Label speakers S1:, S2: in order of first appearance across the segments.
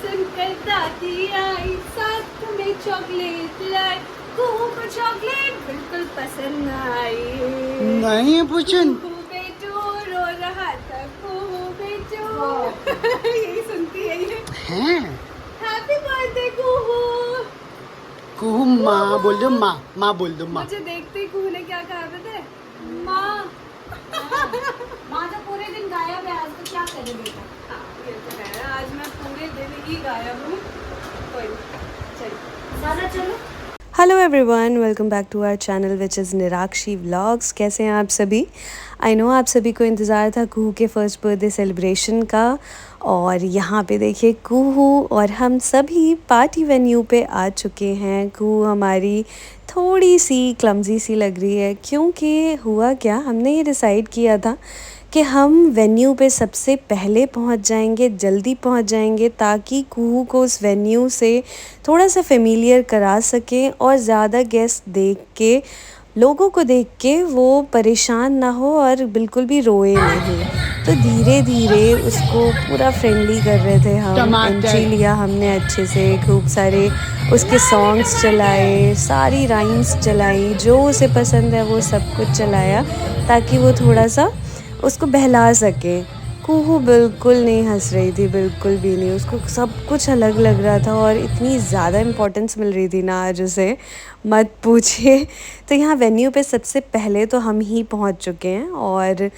S1: सुनकर दादी आई, साथ में चॉकलेट लाई, कुहू को चॉकलेट बिल्कुल पसंद आई।
S2: नहीं पूछन
S1: कुहू बेटू रो रहा था, कुहू बेटू। यही सुनती है ये।
S2: हैं
S1: हैप्पी बर्थडे कुहू।
S2: कुहू माँ बोल दो, माँ बोल दो, माँ।
S1: मुझे देखते ही कुहू ने क्या कहा पता है? माँ।
S3: माँ तो पूरे दिन गायब है, आज तो क्या करे बेटा।
S1: हाँ ये तो है, आज मैं पूरे दिन ही गायब हूँ। कोई नहीं, चलिए
S3: दादा चलो।
S4: Hello everyone, welcome back to our channel which is Nirakshi vlogs. कैसे हैं आप सभी? आई नो आप सभी को इंतज़ार था कुहू के फर्स्ट बर्थडे सेलिब्रेशन का, और यहाँ पे देखिए कुहू और हम सभी पार्टी वेन्यू पे आ चुके हैं। कुहू हमारी थोड़ी सी क्लमजी सी लग रही है, क्योंकि हुआ क्या, हमने ये डिसाइड किया था कि हम वेन्यू पे सबसे पहले पहुंच जाएंगे, जल्दी पहुंच जाएंगे, ताकि कुहू को उस वेन्यू से थोड़ा सा फेमिलियर करा सकें और ज़्यादा गेस्ट देख के, लोगों को देख के वो परेशान ना हो और बिल्कुल भी रोए नहीं। तो धीरे धीरे उसको पूरा फ्रेंडली कर रहे थे हम। एंट्री लिया हमने अच्छे से, खूब सारे उसके सॉन्ग्स चलाए, सारी राइम्स चलाई, जो उसे पसंद है वो सब कुछ चलाया, ताकि वो थोड़ा सा उसको बहला सके। कुहू बिल्कुल नहीं हंस रही थी, बिल्कुल भी नहीं। उसको सब कुछ अलग लग रहा था और इतनी ज़्यादा इम्पोर्टेंस मिल रही थी ना आज उसे, मत पूछिए। तो यहाँ वेन्यू पे सबसे पहले तो हम ही पहुँच चुके हैं, और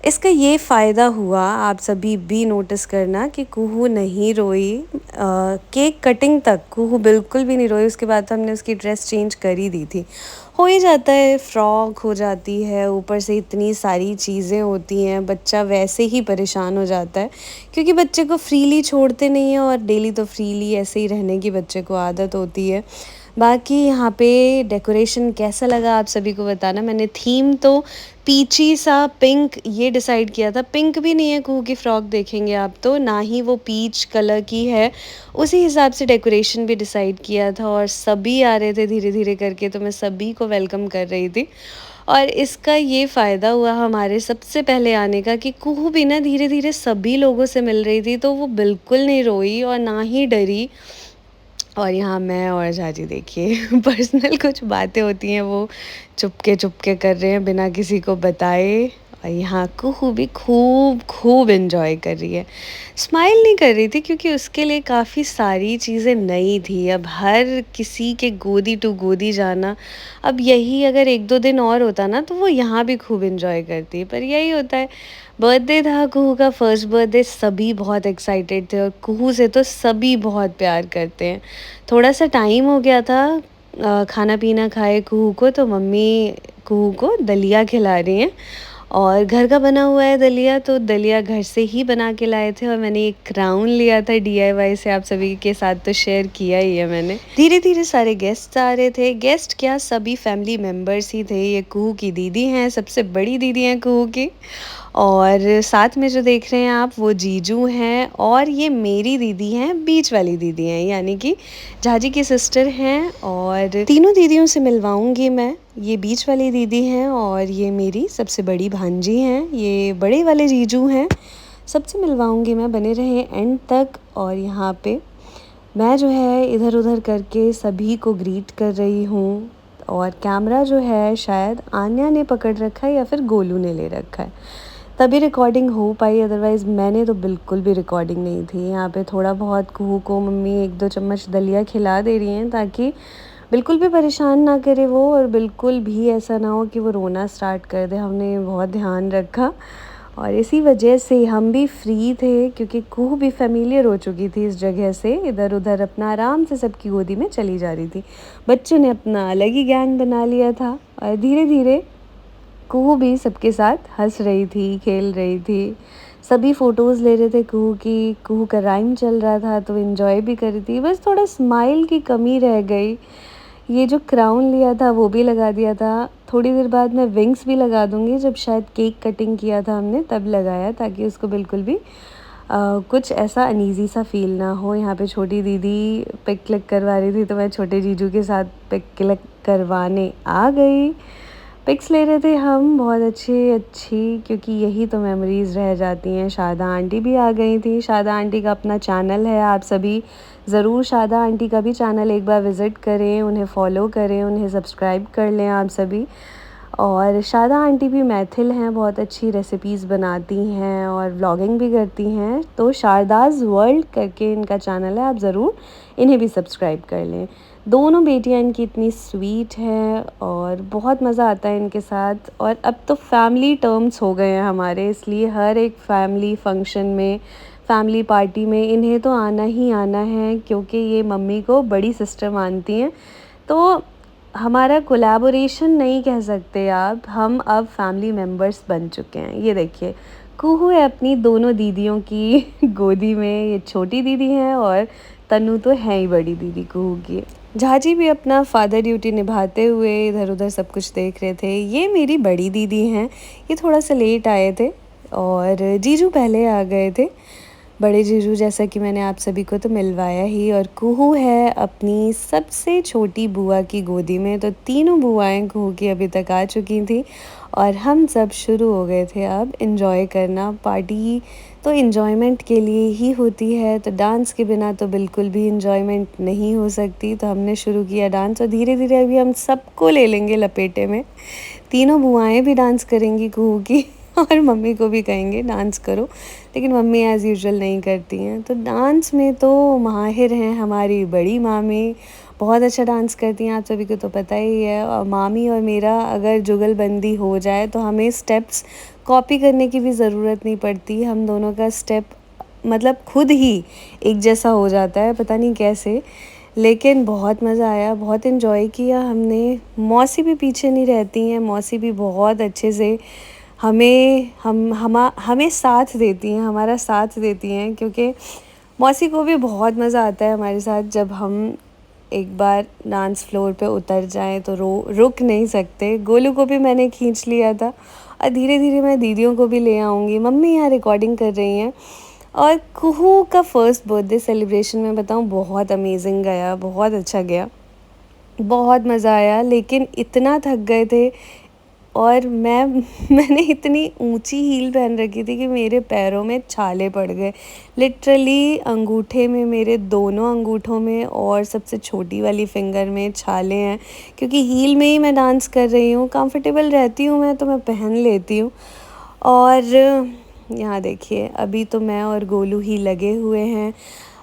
S4: इसका ये फ़ायदा हुआ, आप सभी भी नोटिस करना, कि कुहू नहीं रोई। केक कटिंग तक कुहू बिल्कुल भी नहीं रोई। उसके बाद तो हमने उसकी ड्रेस चेंज कर ही दी थी। हो ही जाता है, फ्रॉक हो जाती है, ऊपर से इतनी सारी चीज़ें होती हैं, बच्चा वैसे ही परेशान हो जाता है, क्योंकि बच्चे को फ्रीली छोड़ते नहीं हैं, और डेली तो फ्रीली ऐसे ही रहने की बच्चे को आदत होती है। बाकी यहाँ पे डेकोरेशन कैसा लगा आप सभी को बताना। मैंने थीम तो पीची सा पिंक ये डिसाइड किया था। पिंक भी नहीं है कुहू की फ्रॉक, देखेंगे आप तो, ना ही वो पीच कलर की है। उसी हिसाब से डेकोरेशन भी डिसाइड किया था, और सभी आ रहे थे धीरे धीरे करके, तो मैं सभी को वेलकम कर रही थी। और इसका ये फ़ायदा हुआ हमारे सबसे पहले आने का, कि कुहू भी ना धीरे धीरे सभी लोगों से मिल रही थी, तो वो बिल्कुल नहीं रोई और ना ही डरी। और यहाँ मैं और झाजी देखिए पर्सनल कुछ बातें होती हैं वो चुपके कर रहे हैं बिना किसी को बताए। और यहाँ कुहू भी खूब खूब एंजॉय कर रही है। स्माइल नहीं कर रही थी, क्योंकि उसके लिए काफ़ी सारी चीज़ें नई थी। अब हर किसी के गोदी टू गोदी जाना, अब यही अगर 1-2 दिन और होता ना, तो वो यहाँ भी खूब एंजॉय करती। पर यही होता है, बर्थडे था कुहू का, फर्स्ट बर्थडे, सभी बहुत एक्साइटेड थे, और कुहू से तो सभी बहुत प्यार करते हैं। थोड़ा सा टाइम हो गया था खाना पीना खाए कुहू को, तो मम्मी कुहू को दलिया खिला रही हैं, और घर का बना हुआ है दलिया, तो दलिया घर से ही बना के लाए थे। और मैंने एक क्राउन लिया था DIY से, आप सभी के साथ तो शेयर किया ही है मैंने। धीरे धीरे सारे गेस्ट आ रहे थे। गेस्ट क्या, सभी फैमिली मेम्बर्स ही थे। ये कुहू की दीदी हैं, सबसे बड़ी दीदी हैं कुहू की, और साथ में जो देख रहे हैं आप वो जीजू हैं, और ये मेरी दीदी हैं, बीच वाली दीदी हैं, यानी कि झाजी की सिस्टर हैं। और तीनों दीदियों से मिलवाऊंगी मैं। ये बीच वाली दीदी हैं, और ये मेरी सबसे बड़ी भांजी हैं, ये बड़े वाले जीजू हैं। सबसे मिलवाऊंगी मैं, बने रहे एंड तक। और यहाँ पे मैं जो है इधर उधर करके सभी को ग्रीट कर रही हूँ, और कैमरा जो है शायद आन्या ने पकड़ रखा है या फिर गोलू ने ले रखा है, तभी रिकॉर्डिंग हो पाई, अदरवाइज़ मैंने तो बिल्कुल भी रिकॉर्डिंग नहीं थी। यहाँ पे थोड़ा बहुत कुहू को मम्मी 1-2 चम्मच दलिया खिला दे रही हैं, ताकि बिल्कुल भी परेशान ना करे वो, और बिल्कुल भी ऐसा ना हो कि वो रोना स्टार्ट कर दे। हमने बहुत ध्यान रखा, और इसी वजह से हम भी फ्री थे, क्योंकि कुहू भी फेमिलियर हो चुकी थी इस जगह से। इधर उधर अपना आराम से सबकी गोदी में चली जा रही थी। बच्चों ने अपना अलग ही गैंग बना लिया था, और धीरे धीरे कुहू भी सबके साथ हंस रही थी, खेल रही थी। सभी फ़ोटोज़ ले रहे थे कुहू की। कुहू का राइम चल रहा था, तो एंजॉय भी कर रही थी। बस थोड़ा स्माइल की कमी रह गई। ये जो क्राउन लिया था वो भी लगा दिया था। थोड़ी देर बाद मैं विंग्स भी लगा दूँगी, जब शायद केक कटिंग किया था हमने तब लगाया, ताकि उसको बिल्कुल भी कुछ ऐसा अनईज़ी सा फ़ील ना हो। यहाँ पे छोटी दीदी पिक क्लिक करवा रही थी, तो मैं छोटे जीजू के साथ पिक क्लिक करवाने आ गई। पिक्स ले रहे थे हम बहुत अच्छी, क्योंकि यही तो मेमोरीज़ रह जाती हैं। शारदा आंटी भी आ गई थी। शारदा आंटी का अपना चैनल है, आप सभी ज़रूर शारदा आंटी का भी चैनल एक बार विज़िट करें, उन्हें फ़ॉलो करें, उन्हें सब्सक्राइब कर लें आप सभी। और शारदा आंटी भी मैथिल हैं, बहुत अच्छी रेसिपीज़ बनाती हैं और व्लॉगिंग भी करती हैं। तो शारदाज़ वर्ल्ड करके इनका चैनल है, आप ज़रूर इन्हें भी सब्सक्राइब कर लें। दोनों बेटियां इनकी इतनी स्वीट हैं और बहुत मज़ा आता है इनके साथ। और अब तो फैमिली टर्म्स हो गए हैं हमारे, इसलिए हर एक फैमिली फंक्शन में, फैमिली पार्टी में इन्हें तो आना ही आना है, क्योंकि ये मम्मी को बड़ी सिस्टर मानती हैं। तो हमारा कोलैबोरेशन नहीं कह सकते आप, हम अब फैमिली मेम्बर्स बन चुके हैं। ये देखिए कुहू है अपनी दोनों दीदियों की गोदी में, ये छोटी दीदी हैं और तनु तो है ही बड़ी दीदी कुहू की। झाजी भी अपना फादर ड्यूटी निभाते हुए इधर उधर सब कुछ देख रहे थे। ये मेरी बड़ी दीदी हैं, ये थोड़ा सा लेट आए थे और जीजू पहले आ गए थे। बड़े जीजू जैसा कि मैंने आप सभी को तो मिलवाया ही। और कुहू है अपनी सबसे छोटी बुआ की गोदी में। तो तीनों बुआएं कुहू की अभी तक आ चुकी थी और हम सब शुरू हो गए थे अब इन्जॉय करना। पार्टी तो इन्जॉयमेंट के लिए ही होती है, तो डांस के बिना तो बिल्कुल भी इन्जॉयमेंट नहीं हो सकती। तो हमने शुरू किया डांस और धीरे धीरे अभी हम सबको ले लेंगे लपेटे में। तीनों बुआएं भी डांस करेंगी कुहू की और मम्मी को भी कहेंगे डांस करो, लेकिन मम्मी एज़ यूजुअल नहीं करती हैं। तो डांस में तो माहिर हैं हमारी बड़ी मामी, बहुत अच्छा डांस करती हैं, आप सभी को तो पता ही है। और मामी और मेरा अगर जुगलबंदी हो जाए तो हमें स्टेप्स कॉपी करने की भी ज़रूरत नहीं पड़ती। हम दोनों का स्टेप मतलब खुद ही एक जैसा हो जाता है, पता नहीं कैसे। लेकिन बहुत मज़ा आया, बहुत इन्जॉय किया हमने। मौसी भी पीछे नहीं रहती हैं, मौसी भी बहुत अच्छे से हमें साथ देती हैं, हमारा साथ देती हैं, क्योंकि मौसी को भी बहुत मज़ा आता है हमारे साथ। जब हम एक बार डांस फ्लोर पे उतर जाएं तो रुक नहीं सकते। गोलू को भी मैंने खींच लिया था और धीरे धीरे मैं दीदियों को भी ले आऊँगी। मम्मी यहाँ रिकॉर्डिंग कर रही हैं। और कुहू का फर्स्ट बर्थडे सेलिब्रेशन में बताऊँ बहुत अमेजिंग गया, बहुत अच्छा गया, बहुत मज़ा आया। लेकिन इतना थक गए थे और मैंने इतनी ऊंची हील पहन रखी थी कि मेरे पैरों में छाले पड़ गए। लिटरली अंगूठे में, मेरे दोनों अंगूठों में और सबसे छोटी वाली फिंगर में छाले हैं, क्योंकि हील में ही मैं डांस कर रही हूँ। कंफर्टेबल रहती हूँ मैं तो मैं पहन लेती हूँ। और यहाँ देखिए अभी तो मैं और गोलू ही लगे हुए हैं।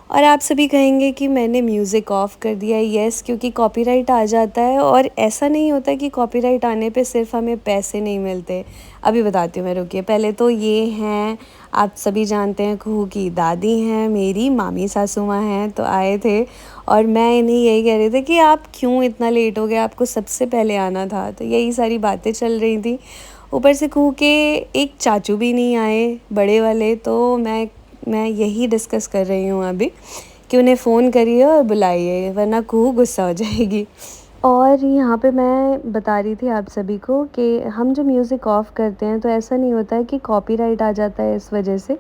S4: और आप सभी कहेंगे कि मैंने म्यूज़िक ऑफ़ कर दिया। यस, क्योंकि कॉपीराइट आ जाता है। और ऐसा नहीं होता कि कॉपीराइट आने पे सिर्फ हमें पैसे नहीं मिलते। अभी बताती हूँ मैं, रुकिए। पहले तो ये हैं, आप सभी जानते हैं, कुहू की दादी हैं, मेरी मामी सासू माँ हैं, तो आए थे और मैं इन्हें यही कह रहे थे कि आप क्यों इतना लेट हो गए, आपको सबसे पहले आना था। तो यही सारी बातें चल रही थी। ऊपर से कुहू के एक चाचू भी नहीं आए, बड़े वाले। तो मैं यही डिस्कस कर रही हूँ अभी कि उन्हें फ़ोन करिए और बुलाइए, वरना कुहू गुस्सा हो जाएगी। और यहाँ पे मैं बता रही थी आप सभी को कि हम जो म्यूज़िक ऑफ़ करते हैं तो ऐसा नहीं होता है कि कॉपीराइट आ जाता है। इस वजह से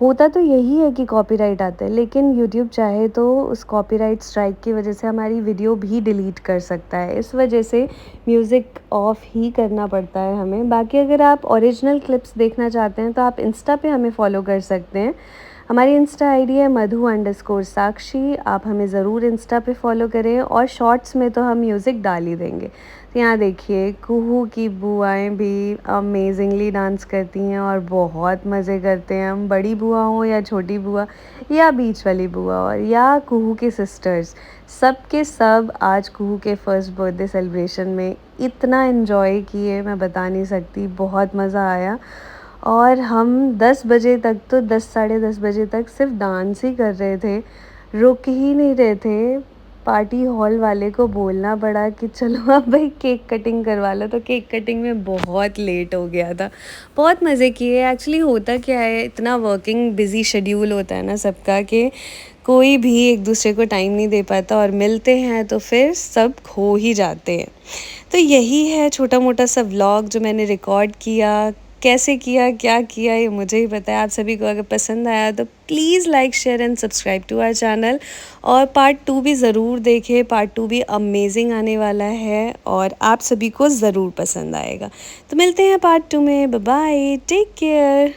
S4: होता तो यही है कि कॉपीराइट आता है, लेकिन यूट्यूब चाहे तो उस कॉपीराइट स्ट्राइक की वजह से हमारी वीडियो भी डिलीट कर सकता है। इस वजह से म्यूज़िक ऑफ़ ही करना पड़ता है हमें। बाकी अगर आप ओरिजिनल क्लिप्स देखना चाहते हैं तो आप इंस्टा पे हमें फ़ॉलो कर सकते हैं। हमारी इंस्टा आईडी है madhu_sakshi। आप हमें ज़रूर इंस्टा पे फॉलो करें। और शॉर्ट्स में तो हम म्यूज़िक डाल ही देंगे। तो यहाँ देखिए कुहू की बुआएं भी अमेजिंगली डांस करती हैं और बहुत मज़े करते हैं। हम बड़ी बुआ हो या छोटी बुआ या बीच वाली बुआ और या कुहू के सिस्टर्स, सब के सब आज कुहू के फर्स्ट बर्थडे सेलिब्रेशन में इतना इन्जॉय किए, मैं बता नहीं सकती। बहुत मज़ा आया। और हम 10 बजे तक, तो 10 साढ़े 10 बजे तक सिर्फ डांस ही कर रहे थे, रुक ही नहीं रहे थे। पार्टी हॉल वाले को बोलना पड़ा कि चलो अब भाई केक कटिंग करवा लो। तो केक कटिंग में बहुत लेट हो गया था। बहुत मज़े किए। एक्चुअली होता क्या है, इतना वर्किंग बिज़ी शेड्यूल होता है ना सबका कि कोई भी एक दूसरे को टाइम नहीं दे पाता, और मिलते हैं तो फिर सब खो ही जाते हैं। तो यही है छोटा मोटा सा व्लॉग जो मैंने रिकॉर्ड किया। कैसे किया, क्या किया, ये मुझे ही पता है। आप सभी को अगर पसंद आया तो please like, share and subscribe to our channel. और पार्ट 2 भी ज़रूर देखें, पार्ट 2 भी अमेजिंग आने वाला है और आप सभी को ज़रूर पसंद आएगा। तो मिलते हैं पार्ट 2 में। Bye bye, take care.